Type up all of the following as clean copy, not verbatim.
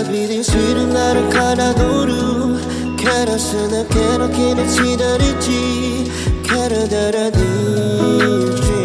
비린 술은 나를 갈아놓루 가라스나 깨놓기는 지다리지 가라다라들지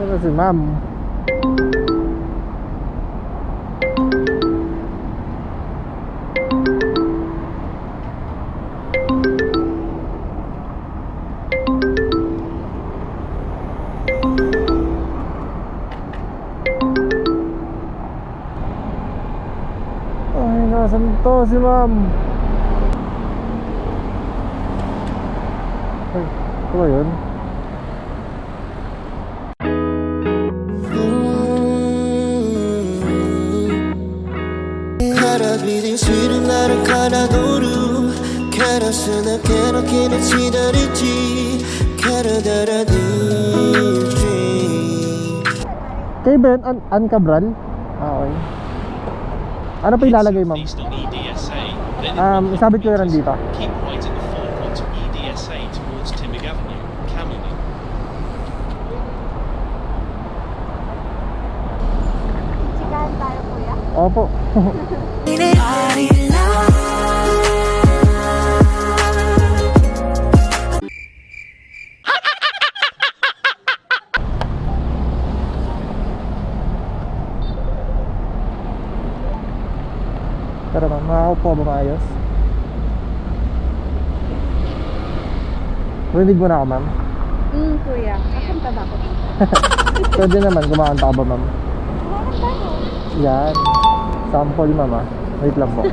Ito si ma'am. Ay, nasan to si ma'am? Ay, ito ba yun? 비린 술은 나를 갈아놓루 가라스나 깨놓기는 지다리지 가라다라들지 Kay Ben, Cabral? Ah, okay. Ano pa ilalagay, ma'am? Isabit ko yan dito. Keep right at the forefront of EDSA towards Timig Avenue, Camden. Chikahan tayo, kuya. Opo. Pero ma'am, makakaupo ba maayos? Rinig mo na ako, ma'am. Kuya. Kakanta ba ako dito? Pwede naman, kumakanta ka ba, ma'am? Kakanta ko. Yan. Sample, ma'am, ah. Wait lang po.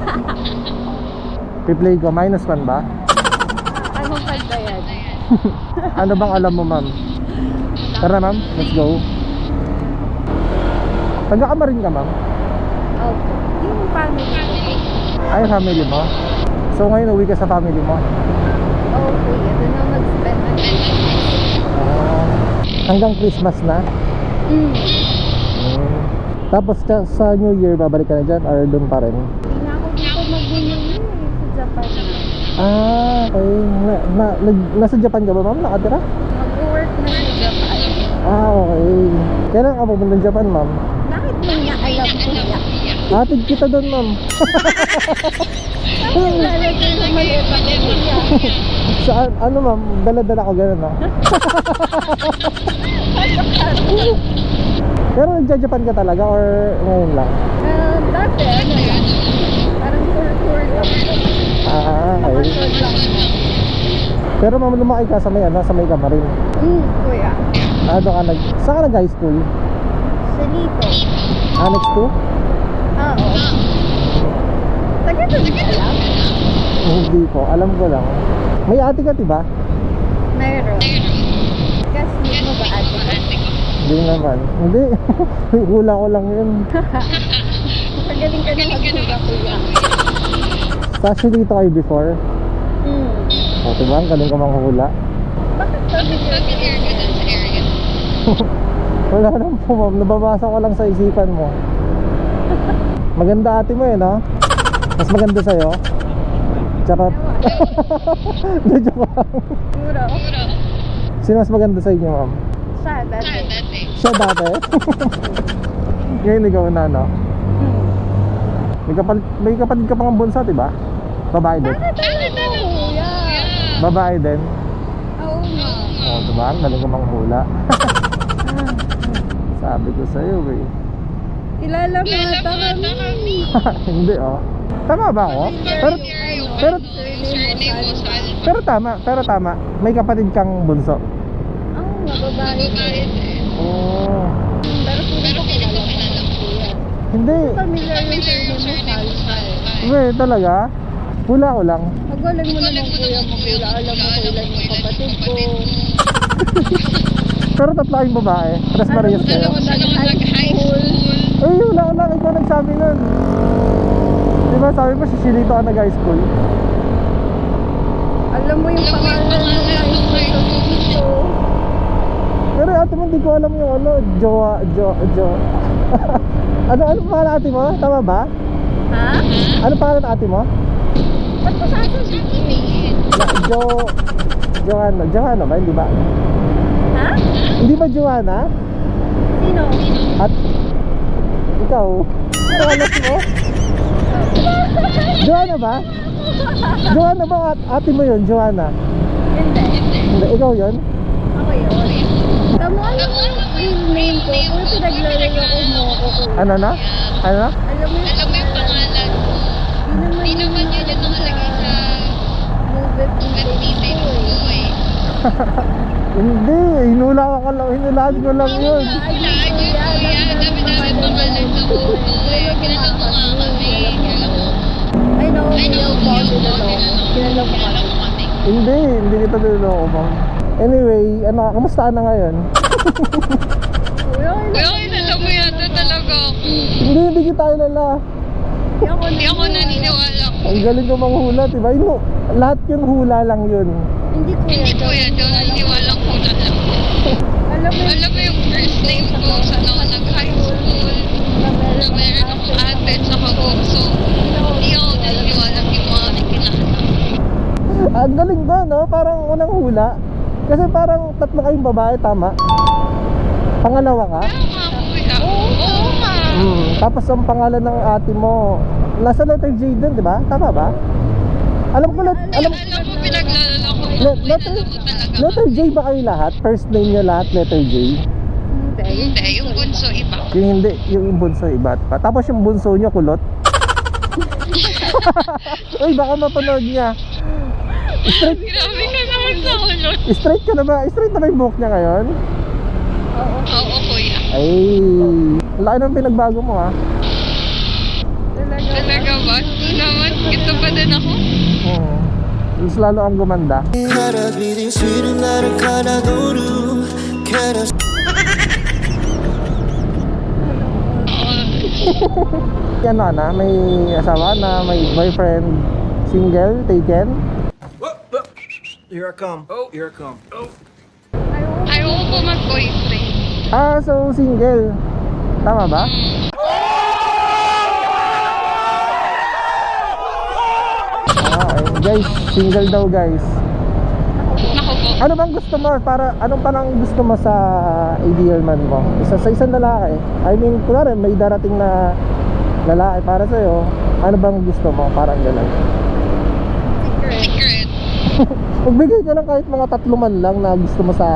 Replay ko, -1 ba? Anong kanta yan? Ano bang alam mo, ma'am? Tara, ma'am, let's go. Taga-Kamarin ka, ma'am? Opo. Yung family ko. Ay, family mo? So ngayon uwi ka sa family mo? Oo, kuya. Doon na mag-spend ng Hanggang Christmas na? Mm. Tapos sa New Year babalik ka na dyan or doon pa rin? Hindi na ako dito mag-New Year sa Japan. Okay. Nasa Japan ka ba, ma'am? Nakatira? Mag-work na sa Japan. Okay. Kailan ka pupunta ng Japan, ma'am? Bakit mo niya alam, kuya? Hatid kita doon, ma'am. Bakit lalagay sa maleta ko, kuya? Saan? Ano, ma'am? Dala-dala ko gano'n, no? Pero nagja-Japan ka talaga or ngayon lang? Dati, ano yan? Parang tour-tour lang. Okay. Kapasod lang. Pero ma'am, lumaki ka sa may, sa may Kamarin. Kuya. Doon ka saan ka nag-high school? Sa dito. Annex 2? Oo. Taga doon ka lang? Hindi po, alam ko lang. May ate ka, diba? Meron. Kasmit mo ba ate ko? Hindi naman. Hindi. Hula ko lang yun. Magaling ka na maghula, kuya. Actually, dito kayo before. O, diba? Ang galing ka manghula. Bakit familiar ka dun sa area? Wala lang po, ma'am. Nababasa ko lang sa isipan mo. Maganda ate mo, no? Mas maganda sa'yo. Charot. Hindi, joke lang. Puro. Sino mas maganda sa inyo, ma'am? Siya, dati. Siya dati? Ngayon ikaw na, no? May kapatid ka pang bunso, diba? Babae din? Bakit ano mo, kuya? Babae din? Oo nga. O, diba? Ang galing ka manghula. Sabi ko sa'yo, eh. Kilala mo ata kami. Hindi, oh. Tama ba ako? Pero tama. May kapatid kang bunso. Mababae. Oh. Pero hindi ko kilala mo, kuya. Hindi. Familiar yung surname mo, Salsal. Weh, talaga? Hula ko lang. Magaling mo naman kuya mo hula. Alam mo kailan yung kapatid ko. Pero tatlo kayong babae. Tres Marias kayo. Alam mo nag-high school. Ay, hula ko lang. Ikaw nagsabi nun. Diba sabi mo, sisilito ka nag-high school. Alam mo yung pangalan ng high school sa dito. Pero ate mo, hindi ko alam yung ano, ano pangalan ate mo? Tama ba? Ha? Ano pangalan ate mo? Ba't ko sasabihin? Joanna ba? Hindi ba? Ha? Hindi ba Joanna? Sino? At ikaw? Ano alam mo? Joanna ba? Joanna ba ate mo yun? Joanna? Hindi. Hindi, ikaw yun? Ako yun. Tama, alam mo yung real name ko. Kung pinaglalaro mo ako ko. Ano na? Ano? Alam mo yung pangalan. Di naman yun yung nakalagay sa movie details ko eh. Hindi, hinulaan ko lang yun. Ay, kuya, dami-dami pangalan sa movie. Kilala mo nga kami. I know, kilala mo kami. Hindi kita niloloko mo. Anyway, ano, kamusta ka na ngayon? Kuya, kilala mo yata talaga ako. Hindi kita kilala. Hindi ako naniniwala ko. Ang galing ko manghula, diba? Lahat yun hula lang yun. Hindi kuya, John, naniniwala ko na lang. Alam mo yung first name ko, saan ako nag-high school, na meron akong ate at saka bunso. Hindi ako naniniwala yung mga nakilala. Ang galing ba, no? Parang unang hula. Kasi parang tatlo kayong babae, tama? Pangalawa ka? Kaya nga kuya. Oo nga. Tapos ang pangalan ng ate mo, nasa letter J din, di ba? Tama ba? Alam ko, Alam mo, pinaglalala ko. letter J ba kayo lahat? First name niyo lahat, letter J? Hindi, yung bunso iba. Yung hindi, yung bunso iba. Tapos yung bunso niyo kulot? Uy, baka mapanood niya. Grabe ka naman sa kulot. Straight ka na ba? Straight na ba yung buhok niya ngayon? Oo, kuya. Ay, laki ng pinagbago mo ha. Talaga ba? Hindi naman. Ito pa din ako. Oo. Mas lalo ang gumanda. 바라비린 술은 나를 갈아도루 캐럿 Ano ka na? May asawa na? May boyfriend? Single? Taken? Here I come. Oh, here I come. Oh. Ayoko ko mag-boyfriend. Ah, so single. Tama ba? Guys, single daw guys. Naku po. Ano bang gusto mo? Anong parang gusto mo sa ideal man mo? Sa isang lalaki. I mean, kunwari may darating na lalaki para sa'yo. Ano bang gusto mo? Parang gano'n. Secret. Magbigay ka lang kahit mga 3 man lang na gusto mo sa...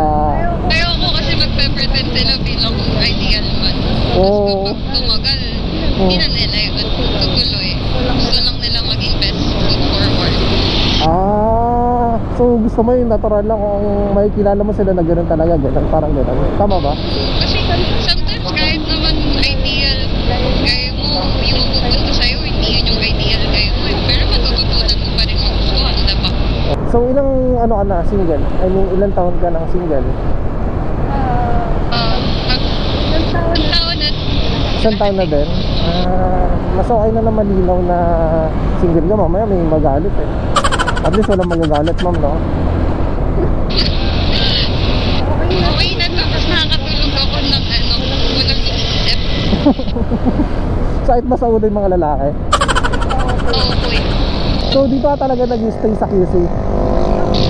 Ayoko kasi magpe-pretend sila bilang ideal man. Oo. Pag tumagal, hindi na nila yun tutuloy. Gusto lang nila maging best foot forward. Ah, so gusto mo yung natural lang kung may kilala mo sila na gano'n talaga, gano'n, parang gano'n. Tama ba? Kasi sometimes kahit naman ideal kayo mo, yung mapupunta sa'yo, hindi yun yung ideal kayo mo. Pero matututunan mo pa rin magustuhan, diba? So ilang ano ka na, single? I mean, ilang taon ka ng single? Isang taon na din? Mas okay na malinaw na single ka, mamaya may magalit eh. At least walang magagalit, ma'am, no? Okay na, tapos nakakatulog ako ng walang iisip. Kahit masauna yung mga lalaki. Oo, kuya. So di ba talaga nag-stay sa QC?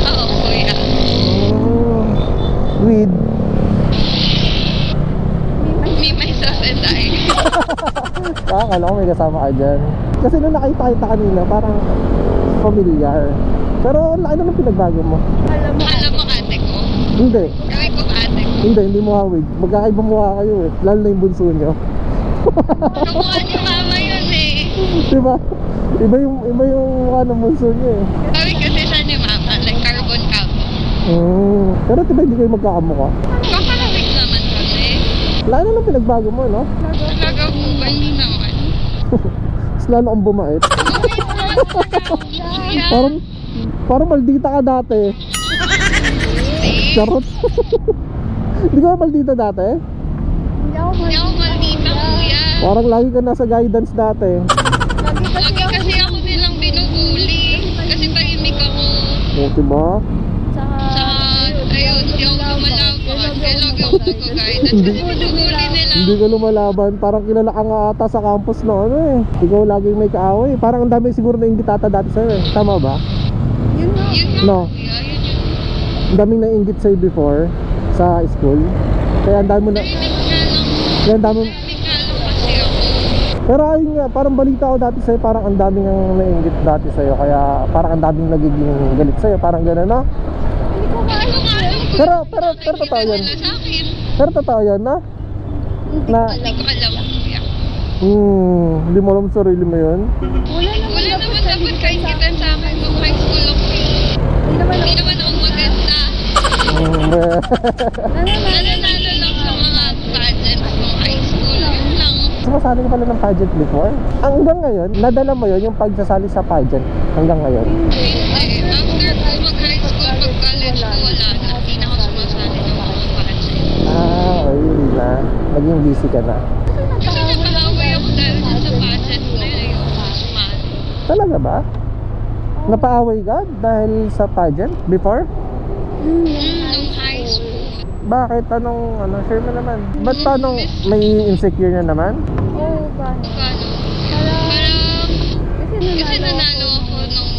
Oo, kuya. With? Me, myself, and I. Akala ko may kasama ka dyan. Kasi nung nakita kita kanina, parang familiar. Pero ano nang pinagbago mo? Alam mo ate ko? Hindi. Sabi ko ate ko. Hindi mo hawig. Magkakaibang mukha kayo eh. Lalo na yung bunso nyo. Kamukha ni mama yun eh. Diba? Iba yung mukha ng bunso nyo eh. Sabi kasi siya ni mama, like carbon copy. Pero diba hindi kayo magkakamukha? Kakalawig naman kasi. Lalo nang pinagbago mo, no? Talaga po ba? Hindi naman. Mas lalo kang bumait. Okay mo lang talaga. Parang, parang maldita ka dati. Charot. Hindi ka ba maldita dati? Hindi ako maldita, kuya. Parang lagi ka nasa guidance dati. Lagi kasi ako nilang binubuli. Kasi tahimik ako. O, diba? Tsaka, ayun, hindi ako lumalaban. Kaya lagi ako nag-guidance. Kasi binubuli nila. Hindi ka lumalaban. Parang kilala ka nga ata sa campus na ano eh. Ikaw laging may kaaway. Parang ang dami siguro na inggit ata dati sa'yo eh. Tama ba? Yun nga, No. kuya. Yun yun. Ang daming nainggit sa'yo before sa school. Kaya ang dami mo na... Tahimik nga lang. Kaya ang dami... Tahimik nga lang kasi ako. Pero ayun nga, parang balita ko dati sa'yo, parang ang daming ang nainggit dati sa'yo. Kaya parang ang daming nagiging galit sa'yo. Parang gano'n, no? Hindi ko nga alam. Pero totoo yun. Wala sa akin. Pero totoo yun, no? Na, Hindi ko alam, kuya. hindi mo alam sarili mo yun. Wala naman dapat kaingitan sa akin nung high school ako. Hindi naman ako maganda. Nananalo lang sa mga pageants nung high school. Yun lang. Sumasali ka pala ng pageant before? Hanggang ngayon, nadala mo yun yung pagsasali sa pageant hanggang ngayon? Hindi. After ko mag-high school, mag-college ko, wala na. Hindi na ako sumasali ng mga pageant. Ah, ayun na. Naging busy ka na. Kasi napaaway ako dahil dun sa pageant na yun. Ayoko sumali. Talaga ba? Napaaway ka dahil sa pageant before? Nung high school. Bakit? Share mo naman. Ba't anong may insecure na naman? Parang, kasi nanalo ako nung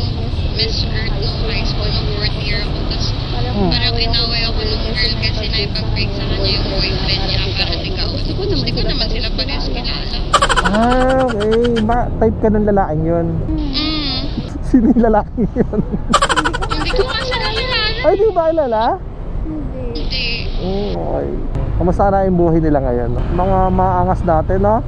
Miss Earth nung high school, nung 4th year ako. Tapos parang inaway ako nung girl kasi naipag-break sa kanya yung boyfriend niya para ligawan ako. Tapos di ko naman sila parehas kilala. Ah, okay. Type ka ng lalaking yun. Sino yung lalaking yun? Hindi ko nga siya nakilala. Ay, di ba kilala? Hindi. Okay. Kamusta na yung buhay nila ngayon? Mga maangas dati, no?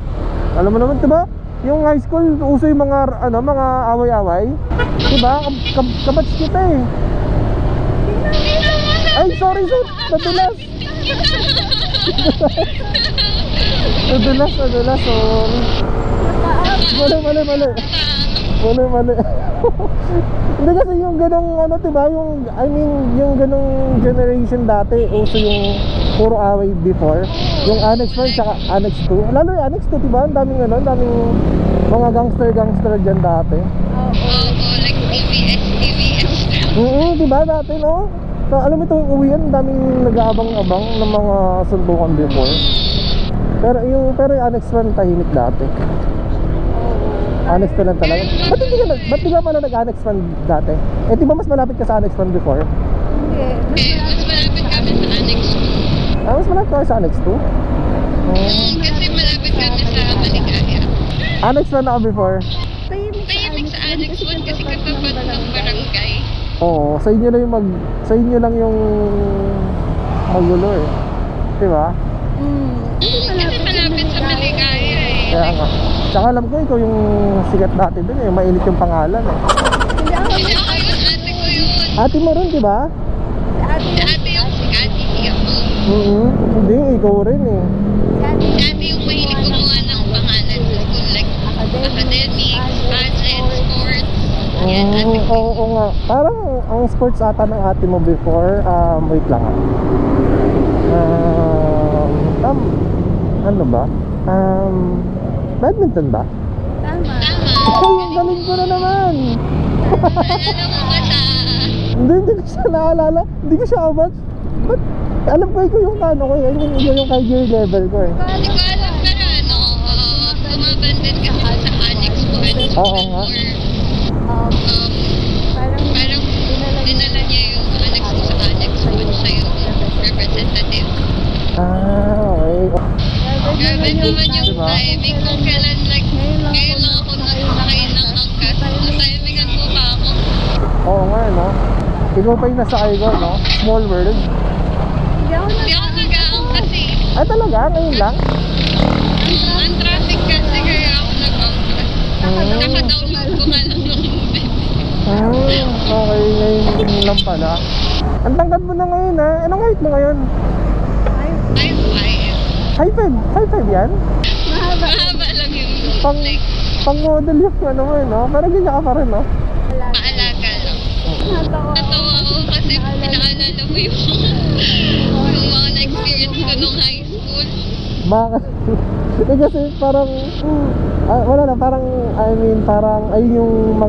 Alam mo naman, diba? Yung high school, uso yung mga, mga away-away. Diba? Kabats kita eh. Ay, sorry. Nadulas. Nadulas, sorry. Mali. Hindi kasi yung ganong diba, yung ganong generation dati, uso yung puro away before. Yung Annex 1 tsaka Annex 2. Lalo yung Annex 2, diba? Ang daming mga gangster dyan dati. Oo, like TVS. Diba dati, no? So, alam mo ito yung uwian, ang daming nag-aabang-abang ng mga sundukan before. Pero yung Annex 1 tahimik dati. Annex 2 lang talaga. Ba't di ka pala nag-Annex 1 dati? Eh, di ba mas malapit ka sa Annex 1 before? Mas malapit kami sa Annex 2. Ah, mas malapit ka sa Annex 2? Kasi malapit kami sa Maligaya. Annex 1 ako before? Tahimik sa Annex 1 kasi katapat ng barangay. Oo, sa inyo lang yung magulo eh. Diba? Kasi malapit sa Maligaya eh. Kaya nga. Tsaka alam ko ikaw yung sikat dati dun eh. Mainit yung pangalan eh. Hindi ako yun, ate ko yun. Ate mo rin, diba? Si ate yung sikat, hindi ako. Hindi, ikaw rin eh. Si ate yung mahilig gumawa ng pangalan sa school. Like academics, pageant, sports. Yan, ate ko. Oo nga. Parang ang sports ata ng ate mo before, wait lang ano ba? Badminton ba? Tama. Ay, ang galing ko na naman! Naalala mo ba sa... Hindi ko siya naalala. Hindi ko siya kabatch. Ba't? Alam ko ikaw yung kano ko eh. Yung kay grade level ko eh. Hindi ko alam pero tumaban din kasi sa Annex 1. Oo nga. Parang dinala niya yung Annex 2 sa Annex 1. Siya yung representative. Ah, okay. Grabe naman yung Diba? timing kung kailan ngayon lang ako nagsakay ng angkas. Natimingan mo pa ako. Oo nga no. Ikaw pa yung nasakay ko no. Small world. Hindi ako nag-aangkas eh. Ah talaga? Ngayon lang? Ang traffic kasi kaya ako nag-angkas. Naka-download ko nga lang ng movie. Okay. Ngayon lang pala. Ang tangkad mo na ngayon ha. Anong height mo ngayon? 5'5". 5'5"? 5'5" yan? Mahaba lang yung Pang model yung ano mo no? Pero ganyan ka pa rin no? paalaga Natawa ako kasi pinaalala mo yung mga na-experience ko nung high school. Bakit? Kasi parang wala na, parang parang ayun yung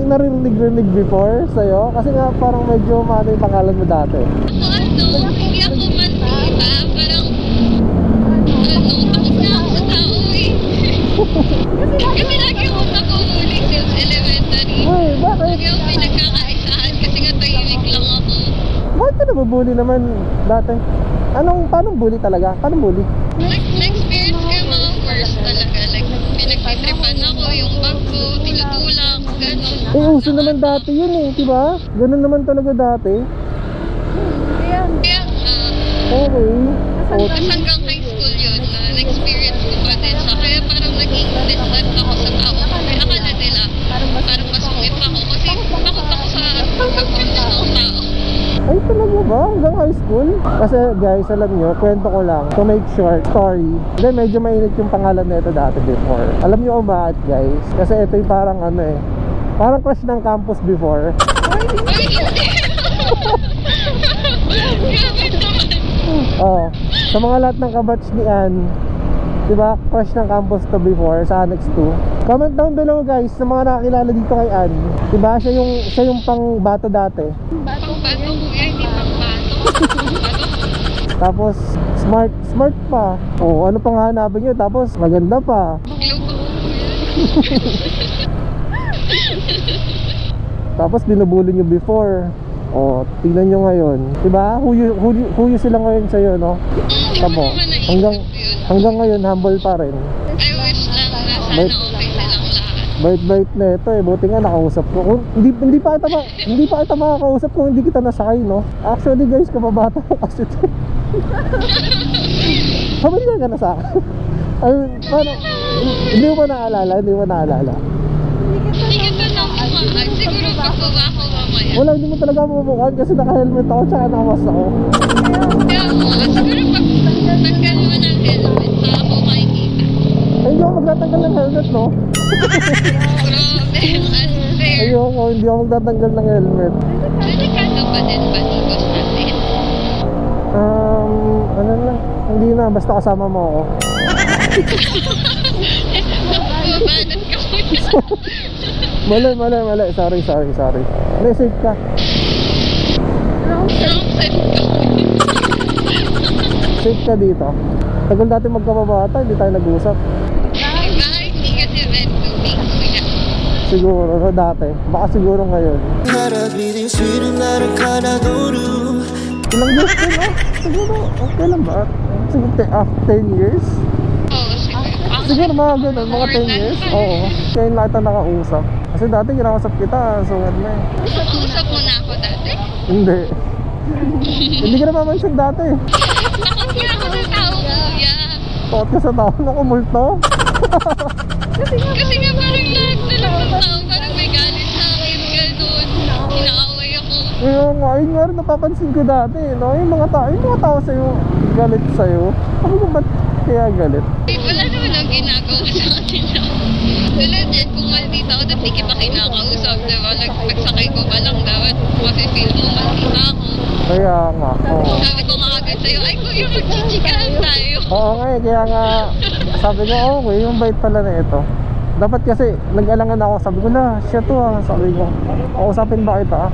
naririnig before sa'yo. Kasi nga parang medyo maano yung pangalan mo dati. Ako hindi ako mantiba. Parang takot na ako sa tao eh. Kasi lagi ako nakuhuli since elementary. Uy, bakit? Lagi ako pinagkakaisahan kasi nga tahimik lang ako. Bakit ka nabubuli naman dati? Paano bully talaga? Paano bully? Na-experience ko yung mga worst talaga. Like, pinagtitripan ako, yung bag ko, tinutulak, gano'n. Uso naman dati yun eh, diba? Ganun naman talaga dati. Kaya Okay. tapos hanggang high school yun, na-experience ko pa din siya. Kaya parang naging distant ako sa tao. Kaya akala nila, parang masungit ako. Kasi takot ako sa pagkapunta ng tao. Ay, talaga ba? Hanggang high school? Kasi guys, alam nyo, kwento ko lang, to make short story. Then medyo mainit yung pangalan na ito dati before. Alam nyo kung bakit guys? Kasi ito yung parang parang crush ng campus before. Ay, hindi! Grabe naman. Oh, sa mga lahat ng kabatch ni Ann, diba, crush ng campus to before sa Annex 2. Comment down below guys sa mga nakakilala dito kay Ann. Diba, siya yung pang bato dati. Pang-bato kuya, hindi pang-bato. Tapos smart pa. Oh, ano pang hanapin nyo? Tapos maganda pa. Glow pa ko kuya. Tapos binubuli nyo before. Oh, tingnan nyo ngayon. Diba? Huyo sila ngayon sa'yo, no? Tamo. Hanggang ngayon, humble pa rin. I wish lang na sana okay silang lahat. Bait-bait na ito eh. Buti nga nakausap ko. Kung, hindi pa kita makakausap kung hindi kita nasakay, no? Actually guys, kababata ko kasi ito. Familiar ka na sa akin? Ay, paano? Hindi mo pa naalala? Hindi kita na mukhaan. Siguro pagbawa ko mamaya. Wala, hindi mo talaga mamukhaan kasi naka-helmet ako tsaka nakawas ako. Kaya mo, siguro pagtanggal mo ng helmet, saka ako makikita. Ay, hindi ako magtatanggal ng helmet, no? Grabe, unfair. Ayoko, hindi ako magtatanggal ng helmet. Delikado pa din ba digos natin? Ano lang, hindi na, basta kasama mo ako. Babanat ka kuya. Mali, sorry. Hindi, safe ka. Wrong side ka. Safe ka dito. Tagal dati magkababata, hindi tayo nag-usap. Baka hindi kasi meant to be kuya. Siguro, dati. Baka siguro ngayon. 바라비린 쉬는 날을 갈아도루 Ilang years din, siguro, okay lang ba? Siguro, after 10 years? Oo, siguro. Siguro mga ganun, mga 10 years. Oo. Kaya yung lahat na nakausap. Kasi dati kinakausap kita, so ano eh. Kausap mo na ako dati? Hindi. Hindi ka na mamansin dati. Takot nga ako sa tao kuya. Takot ka sa tao na kumulto. Kasi nga parang lahat na lang ng tao parang may galit sa akin, gano'n. Inaaway ako. Yung ayun nga rin napapansin ko dati, no? Yung mga tao sa'yo, galit sa'yo. Sabi ko, ba't kaya galit? Wala naman ang ginagawa sa kanila. Wala din, kung maldita ako, dapat hindi pa kinakausap, diba? Pagsakay ko pa lang, dapat masifeel mo maldita ako. Kaya nga, oo. Sabi ko nga agad sa'yo, ay kuya, magchichikahan tayo. Oo nga eh, kaya nga, sabi ko, okay, yung bait pala na ito. Dapat kasi, nag-alangan ako, sabi ko na, siya to sabi ko, kausapin ba kita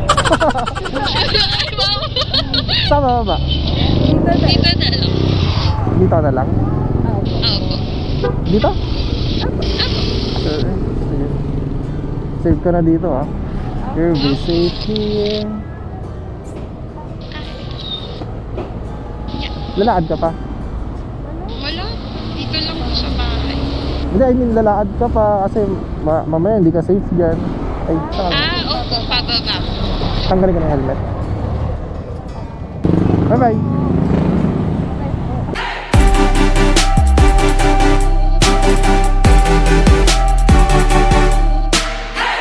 Ay, wow. Sama ba? Dito na lang. Dito na lang? Opo. Dito? Opo. Sure. Sige. Save ka na dito You'll be safe here. Lalakad ka pa? Wala. Dito lang po sa bahay. Hindi, I mean lalakad ka pa kasi mamaya hindi ka safe dyan. Ay, saan? Opo, pababa. Tanggalin ka ng helmet. Bye bye.